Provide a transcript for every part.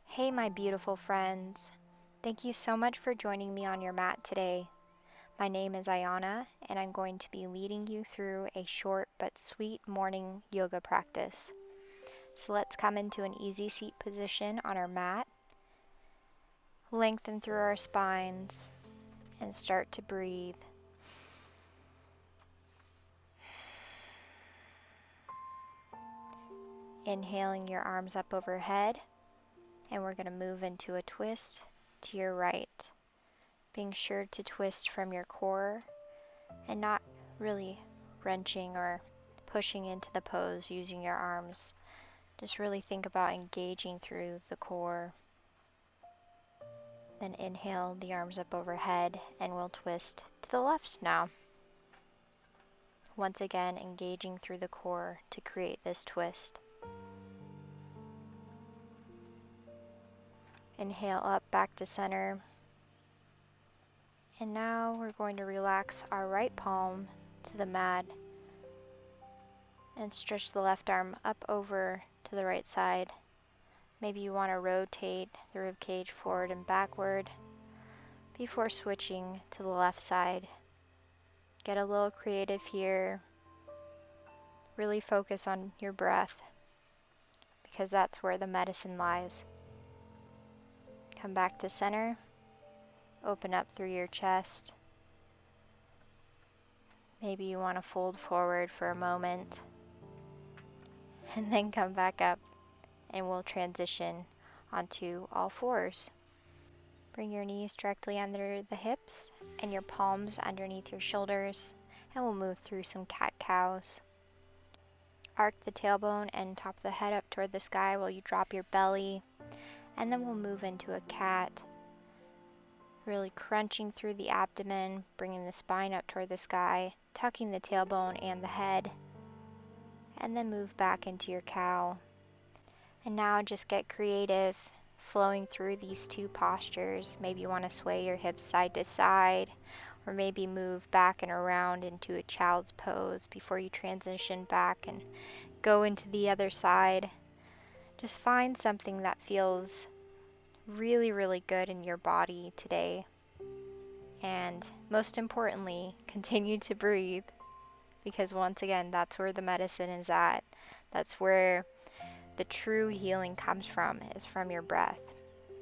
Hey my beautiful friends, thank you so much for joining me on your mat today. My name is Ayana and I'm going to be leading you through a short but sweet morning yoga practice. So let's come into an easy seat position on our mat, lengthen through our spines, and start to breathe. Inhaling your arms up overhead. And we're going to move into a twist to your right, being sure to twist from your core and not really wrenching or pushing into the pose using your arms. Just really think about engaging through the core. Then inhale the arms up overhead and we'll twist to the left now. Once again, engaging through the core to create this twist. Inhale up back to center. And now we're going to relax our right palm to the mat and stretch the left arm up over to the right side. Maybe you want to rotate the rib cage forward and backward before switching to the left side. Get a little creative here. Really focus on your breath because that's where the medicine lies. Come back to center, open up through your chest. Maybe you want to fold forward for a moment and then come back up and we'll transition onto all fours. Bring your knees directly under the hips and your palms underneath your shoulders, and we'll move through some cat-cows. Arc the tailbone and top the head up toward the sky while you drop your belly. And then we'll move into a cat, really crunching through the abdomen, bringing the spine up toward the sky, tucking the tailbone and the head, and then move back into your cow. And now just get creative, flowing through these two postures. Maybe you want to sway your hips side to side, or maybe move back and around into a child's pose before you transition back and go into the other side. Just find something that feels really, really good in your body today. And most importantly, continue to breathe, because once again, that's where the medicine is at. That's where the true healing comes from, is from your breath.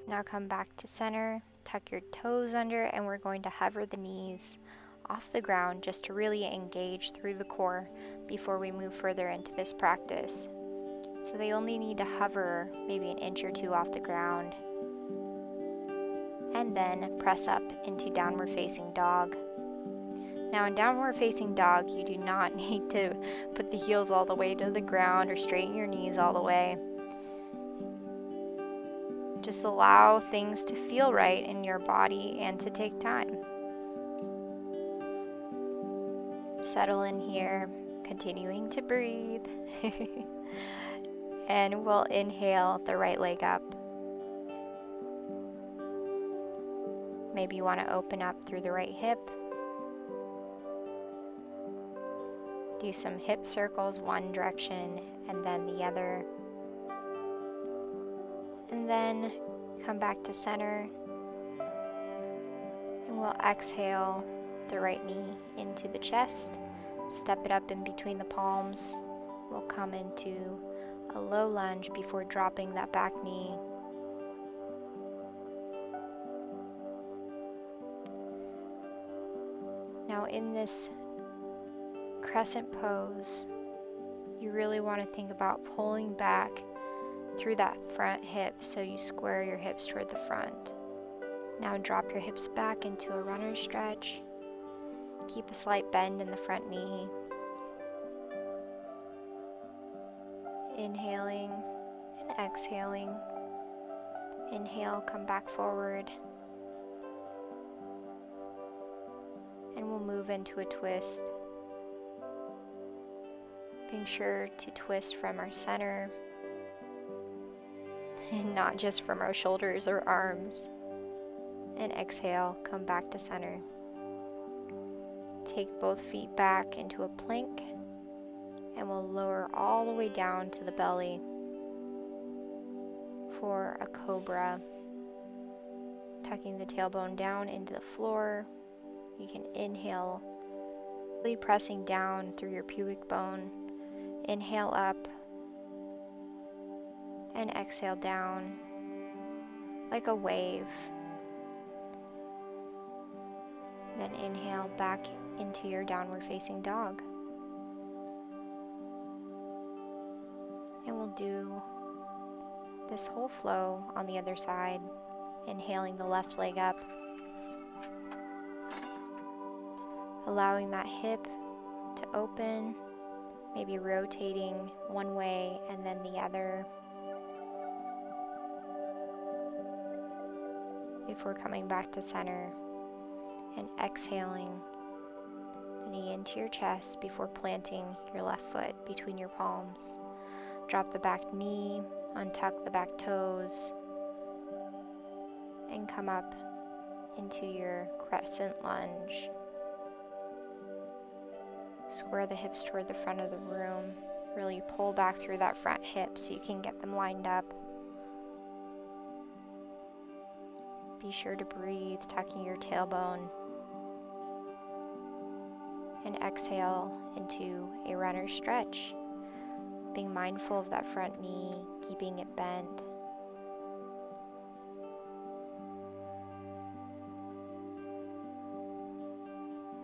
Now come back to center, tuck your toes under, and we're going to hover the knees off the ground just to really engage through the core before we move further into this practice. So they only need to hover maybe an inch or two off the ground. And then press up into downward facing dog. Now in downward facing dog, you do not need to put the heels all the way to the ground or straighten your knees all the way. Just allow things to feel right in your body and to take time. Settle in here, continuing to breathe. And we'll inhale the right leg up. Maybe you want to open up through the right hip. Do some hip circles one direction and then the other. And then come back to center. And we'll exhale the right knee into the chest. Step it up in between the palms. We'll come into a low lunge before dropping that back knee. Now in this crescent pose, you really want to think about pulling back through that front hip so you square your hips toward the front. Now drop your hips back into a runner stretch. Keep a slight bend in the front knee. Inhaling and exhaling. Inhale, come back forward. And we'll move into a twist. Being sure to twist from our center and not just from our shoulders or arms. And exhale, come back to center. Take both feet back into a plank, and we'll lower all the way down to the belly for a cobra. Tucking the tailbone down into the floor. You can inhale, really pressing down through your pubic bone. Inhale up and exhale down like a wave. Then inhale back into your downward facing dog. And we'll do this whole flow on the other side, inhaling the left leg up, allowing that hip to open, maybe rotating one way and then the other. Before coming back to center and exhaling the knee into your chest before planting your left foot between your palms. Drop the back knee, untuck the back toes, and come up into your crescent lunge. Square the hips toward the front of the room. Really pull back through that front hip so you can get them lined up. Be sure to breathe, tucking your tailbone. And exhale into a runner stretch. Being mindful of that front knee, keeping it bent.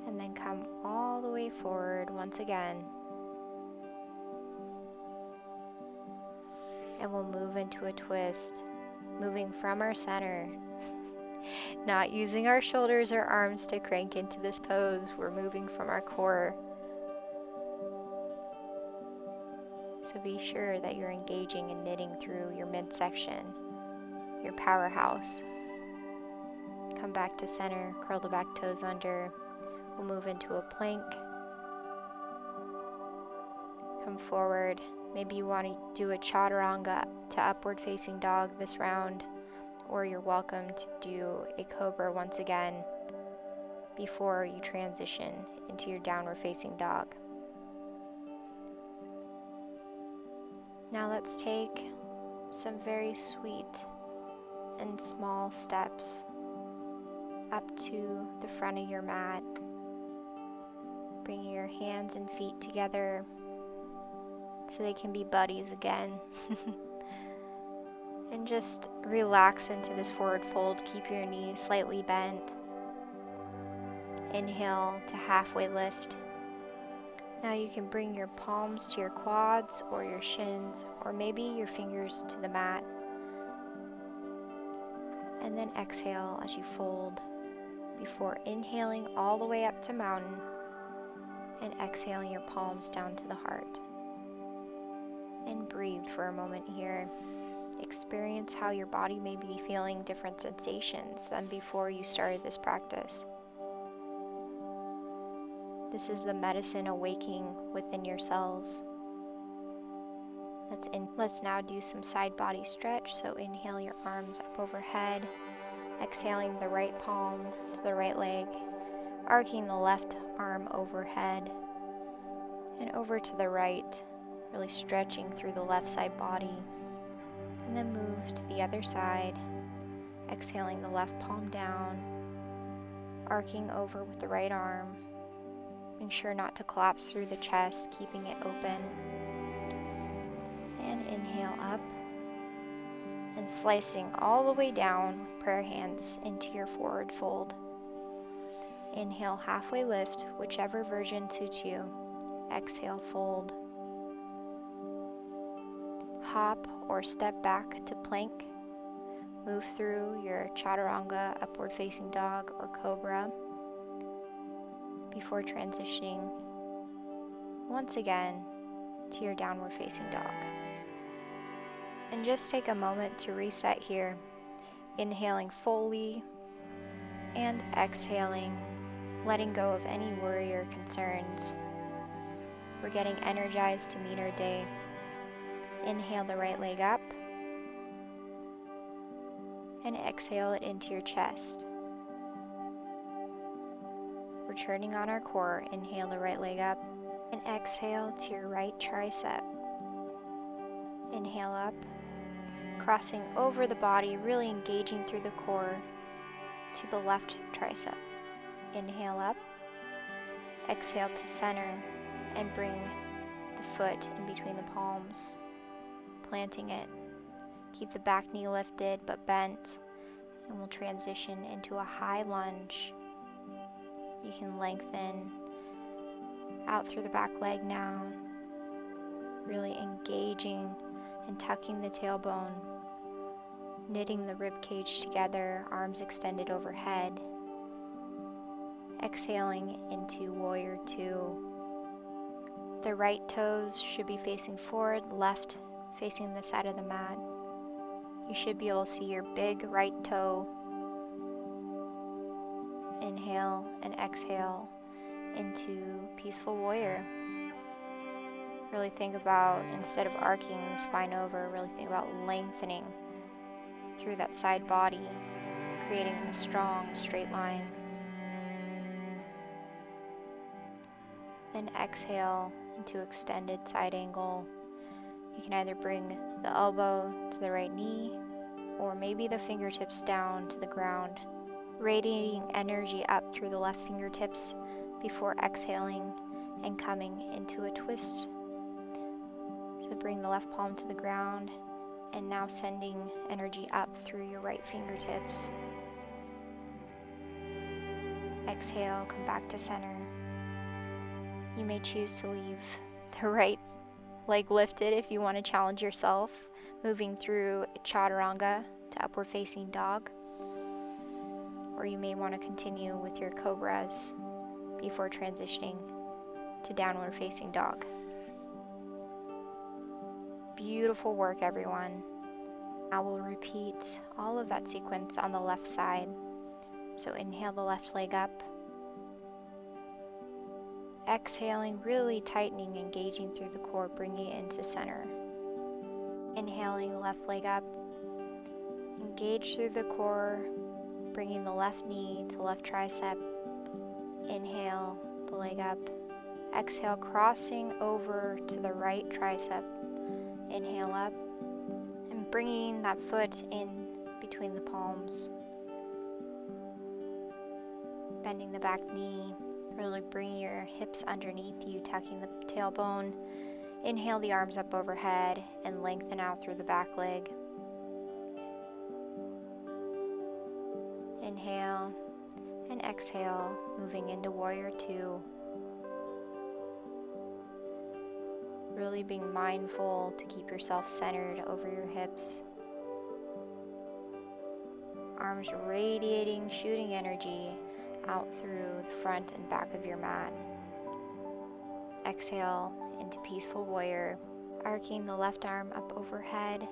And then come all the way forward once again. And we'll move into a twist, moving from our center. Not using our shoulders or arms to crank into this pose. We're moving from our core. So be sure that you're engaging and knitting through your midsection, your powerhouse. Come back to center, curl the back toes under. We'll move into a plank. Come forward. Maybe you want to do a chaturanga to upward facing dog this round, or you're welcome to do a cobra once again before you transition into your downward facing dog. Now let's take some very sweet and small steps up to the front of your mat, bringing your hands and feet together so they can be buddies again. And just relax into this forward fold. Keep your knees slightly bent. Inhale to halfway lift. Now you can bring your palms to your quads or your shins, or maybe your fingers to the mat. And then exhale as you fold before inhaling all the way up to mountain and exhaling your palms down to the heart. And breathe for a moment here. Experience how your body may be feeling different sensations than before you started this practice. This is the medicine awaking within your cells. Let's now do some side body stretch. So inhale your arms up overhead, exhaling the right palm to the right leg, arcing the left arm overhead and over to the right, really stretching through the left side body. And then move to the other side, exhaling the left palm down, arcing over with the right arm. Make sure not to collapse through the chest, keeping it open. And inhale up and slicing all the way down with prayer hands into your forward fold. Inhale, halfway lift, whichever version suits you. Exhale, fold. Hop or step back to plank. Move through your chaturanga, upward facing dog, or cobra before transitioning once again to your downward facing dog. And just take a moment to reset here, inhaling fully and exhaling, letting go of any worry or concerns. We're getting energized to meet our day. Inhale the right leg up and exhale it into your chest. We're we're turning on our core. Inhale the right leg up and exhale to your right tricep. Inhale up, crossing over the body, really engaging through the core to the left tricep. Inhale up, exhale to center and bring the foot in between the palms, planting it. Keep the back knee lifted but bent, and we'll transition into a high lunge. You can lengthen out through the back leg now, really engaging and tucking the tailbone, knitting the rib cage together, arms extended overhead. Exhaling into Warrior Two. The right toes should be facing forward, left facing the side of the mat. You should be able to see your big right toe. Inhale and exhale into Peaceful Warrior. Really think about, instead of arcing the spine over, really think about lengthening through that side body, creating a strong straight line. Then exhale into extended side angle. You can either bring the elbow to the right knee or maybe the fingertips down to the ground, radiating energy up through the left fingertips before exhaling and coming into a twist. So bring the left palm to the ground and now sending energy up through your right fingertips. Exhale, come back to center. You may choose to leave the right leg lifted if you want to challenge yourself, moving through Chaturanga to Upward Facing Dog. Or you may want to continue with your cobras before transitioning to Downward Facing Dog. Beautiful work, everyone. I will repeat all of that sequence on the left side. So inhale the left leg up. Exhaling, really tightening, engaging through the core, bringing it into center. Inhaling the left leg up. Engage through the core, bringing the left knee to left tricep. Inhale the leg up. Exhale, crossing over to the right tricep. Inhale up and bringing that foot in between the palms. Bending the back knee. Really bring your hips underneath you, tucking the tailbone. Inhale the arms up overhead and lengthen out through the back leg. Inhale and exhale, moving into Warrior Two. Really being mindful to keep yourself centered over your hips. Arms radiating, shooting energy out through the front and back of your mat. Exhale into Peaceful Warrior, arcing the left arm up overhead,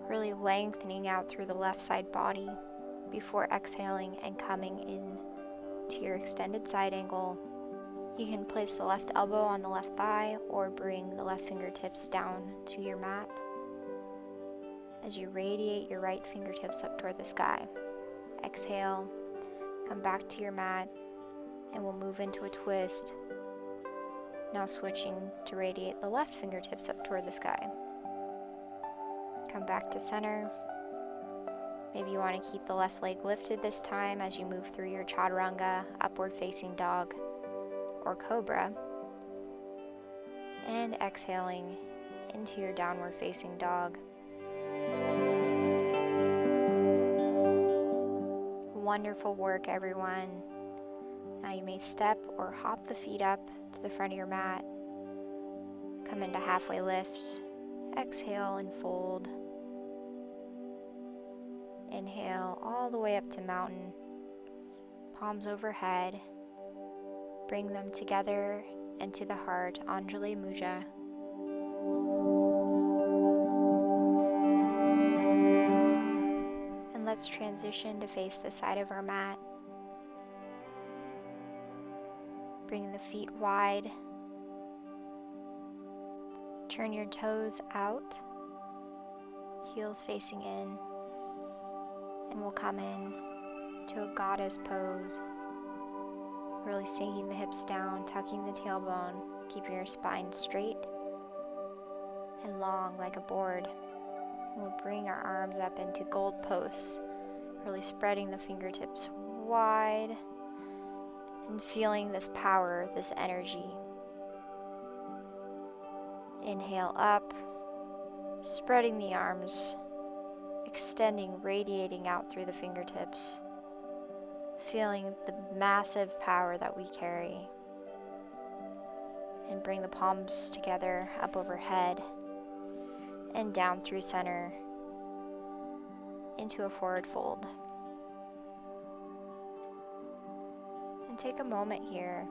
really lengthening out through the left side body before exhaling and coming in to your extended side angle. You can place the left elbow on the left thigh or bring the left fingertips down to your mat as you radiate your right fingertips up toward the sky. Exhale. Come back to your mat and we'll move into a twist. Now switching to radiate the left fingertips up toward the sky. Come back to center. Maybe you want to keep the left leg lifted this time as you move through your Chaturanga, Upward Facing Dog, or Cobra. And exhaling into your Downward Facing Dog. Wonderful work, everyone. Now you may step or hop the feet up to the front of your mat. Come into halfway lift. Exhale and fold. Inhale all the way up to mountain. Palms overhead. Bring them together and to the heart, Anjali Mudra. Let's transition to face the side of our mat. Bring the feet wide. Turn your toes out, heels facing in, and we'll come in to a goddess pose. Really sinking the hips down, tucking the tailbone, keeping your spine straight and long like a board. We'll bring our arms up into gold posts, really spreading the fingertips wide and feeling this power, this energy. Inhale up, spreading the arms, extending, radiating out through the fingertips, feeling the massive power that we carry. And bring the palms together up overhead and down through center into a forward fold. And take a moment here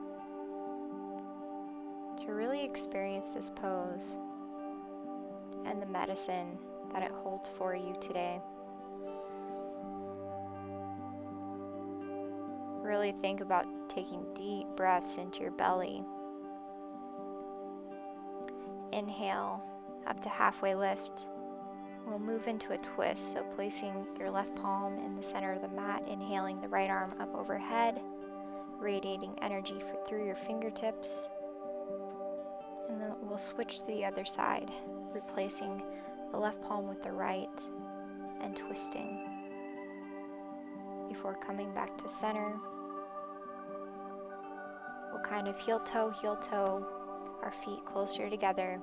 to really experience this pose and the medicine that it holds for you today. Really think about taking deep breaths into your belly. Inhale up to halfway lift. We'll move into a twist, so placing your left palm in the center of the mat, inhaling the right arm up overhead, radiating energy through your fingertips. And then we'll switch to the other side, replacing the left palm with the right and twisting. Before coming back to center, we'll kind of heel toe, our feet closer together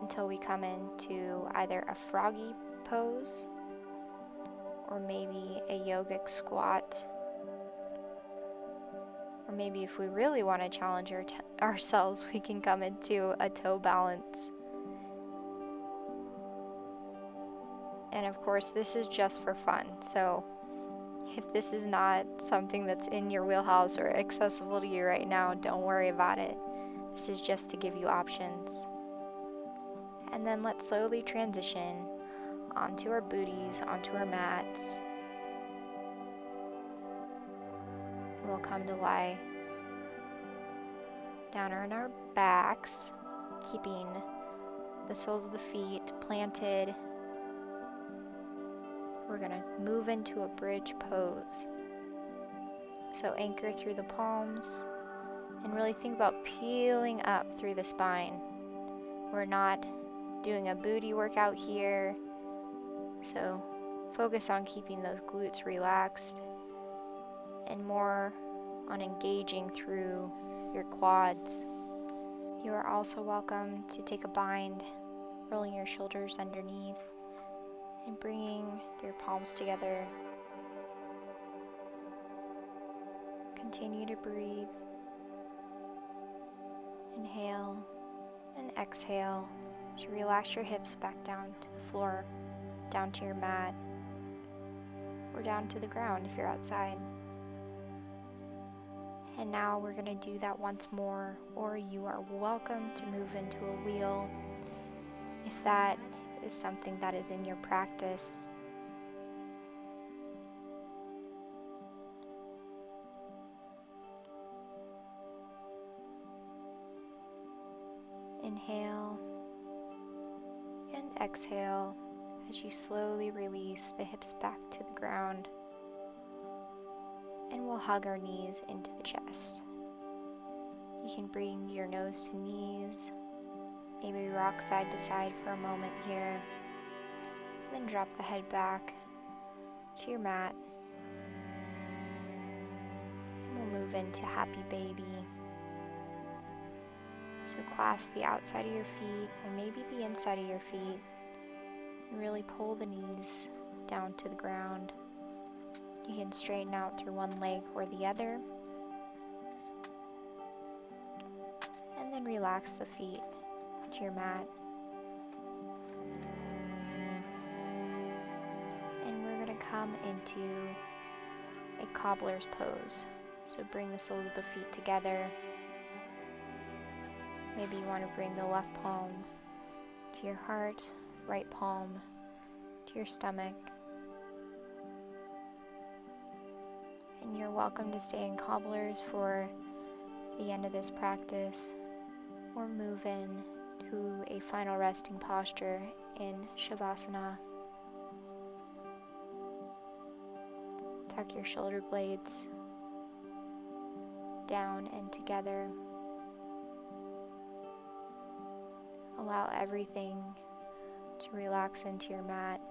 until we come into either a froggy pose or maybe a yogic squat. Or maybe if we really want to challenge ourselves, we can come into a toe balance. And of course, this is just for fun. So if this is not something that's in your wheelhouse or accessible to you right now, don't worry about it. This is just to give you options. And then let's slowly transition onto our booties, onto our mats. We'll come to lie down on our backs, keeping the soles of the feet planted. We're going to move into a bridge pose. So anchor through the palms and really think about peeling up through the spine. We're not doing a booty workout here, so focus on keeping those glutes relaxed and more on engaging through your quads. You are also welcome to take a bind, rolling your shoulders underneath and bringing your palms together. Continue to breathe. Inhale and exhale to relax your hips back down to the floor, down to your mat, or down to the ground if you're outside. And now we're going to do that once more, or you are welcome to move into a wheel if that is something that is in your practice. Inhale and exhale as you slowly release the hips back to the ground. And we'll hug our knees into the chest. You can bring your nose to knees, maybe rock side to side for a moment here, then drop the head back to your mat. And we'll move into happy baby. So clasp the outside of your feet, or maybe the inside of your feet, and really pull the knees down to the ground. You can straighten out through one leg or the other. And then relax the feet to your mat. And we're going to come into a cobbler's pose. So bring the soles of the feet together. Maybe you want to bring the left palm to your heart, right palm to your stomach. And you're welcome to stay in cobblers for the end of this practice, or move in to a final resting posture in Shavasana. Tuck your shoulder blades down and together. Allow everything to relax into your mat.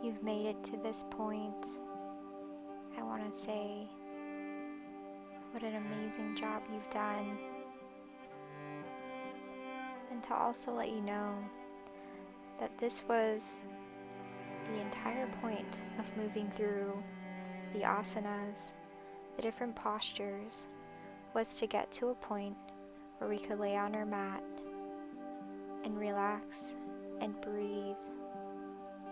You've made it to this point. I want to say what an amazing job you've done. And to also let you know that this was the entire point of moving through the asanas, the different postures, was to get to a point where we could lay on our mat and relax and breathe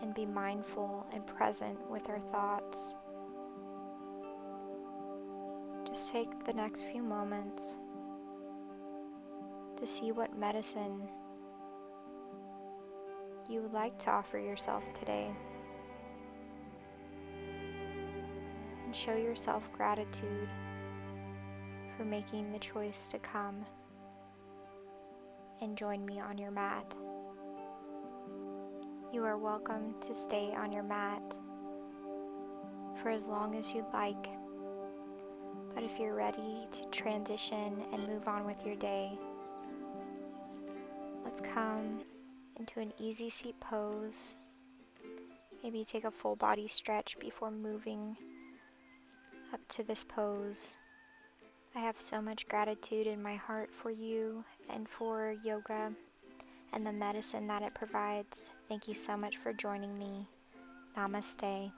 and be mindful and present with our thoughts. Just take the next few moments to see what medicine you would like to offer yourself today. And show yourself gratitude for making the choice to come and join me on your mat. You are welcome to stay on your mat for as long as you'd like. But if you're ready to transition and move on with your day, let's come into an easy seat pose. Maybe take a full body stretch before moving up to this pose. I have so much gratitude in my heart for you and for yoga and the medicine that it provides. Thank you so much for joining me. Namaste.